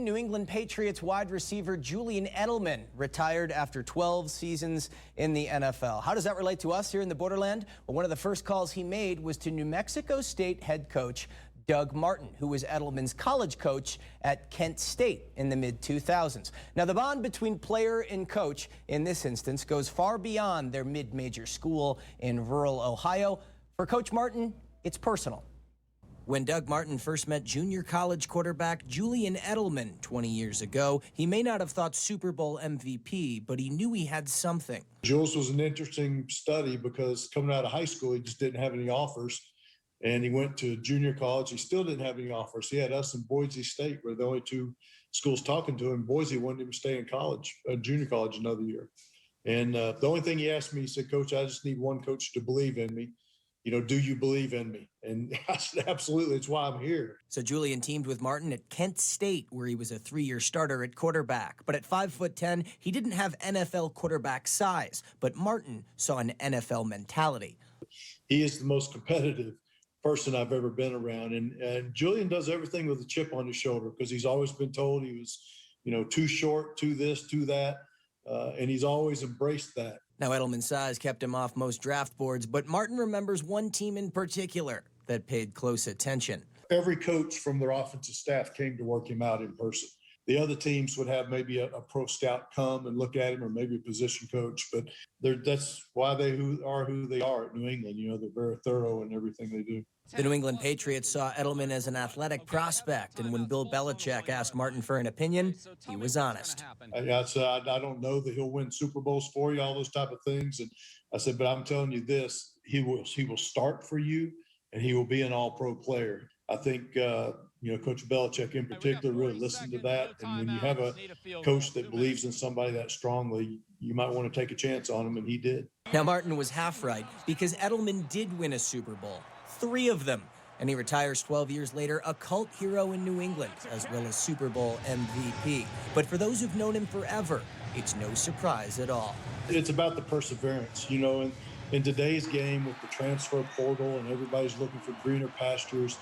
New England Patriots wide receiver Julian Edelman retired after 12 seasons in the NFL. How does that relate to us here in the borderland? Well, one of the first calls he made was to New Mexico State head coach Doug Martin, who was Edelman's college coach at Kent State in the mid-2000s. Now, the bond between player and coach in this instance goes far beyond their mid-major school in rural Ohio. For Coach Martin, it's personal. When Doug Martin first met junior college quarterback Julian Edelman 20 years ago, he may not have thought Super Bowl MVP, but he knew he had something. Jules was an interesting study because coming out of high school, he just didn't have any offers. And he went to junior college. He still didn't have any offers. He had us and Boise State were the only two schools talking to him. Boise wanted him to stay in college, junior college another year. And the only thing he asked me, he said, "Coach, I just need one coach to believe in me. You know, do you believe in me?" And I said, "Absolutely. It's why I'm here." So Julian teamed with Martin at Kent State, where he was a 3-year starter at quarterback. But at 5'10", he didn't have NFL quarterback size. But Martin saw an NFL mentality. He is the most competitive person I've ever been around. And Julian does everything with a chip on his shoulder because he's always been told he was, too short, too this, too that. And he's always embraced that. Now, Edelman's size kept him off most draft boards, but Martin remembers one team in particular that paid close attention. Every coach from their offensive staff came to work him out in person. The other teams would have maybe a pro scout come and look at him, or maybe a position coach, but that's why they are who they are at New England. They're very thorough in everything they do. The New England Patriots saw Edelman as an athletic prospect, and when Bill Belichick asked Martin for an opinion, he was honest. I said, I don't know that he'll win Super Bowls for you, all those type of things. And I said, but I'm telling you this, he will start for you, and he will be an all-pro player. I think, Coach Belichick in particular really listened to that. And when you have a coach that believes in somebody that strongly, you might want to take a chance on him, and he did. Now, Martin was half right because Edelman did win a Super Bowl, 3 of them. And he retires 12 years later, a cult hero in New England, as well as Super Bowl MVP. But for those who've known him forever, it's no surprise at all. It's about the perseverance, and in today's game with the transfer portal and everybody's looking for greener pastures,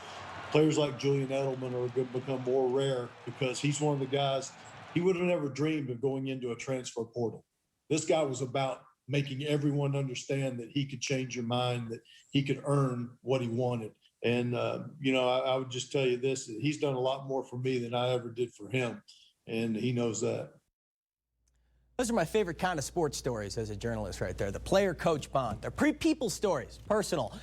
players like Julian Edelman are going to become more rare because he's one of the guys, he would have never dreamed of going into a transfer portal. This guy was about making everyone understand that he could change your mind, that he could earn what he wanted. And, I would just tell you this, that he's done a lot more for me than I ever did for him. And he knows that. Those are my favorite kind of sports stories as a journalist right there. The player-coach bond. They're people stories, personal.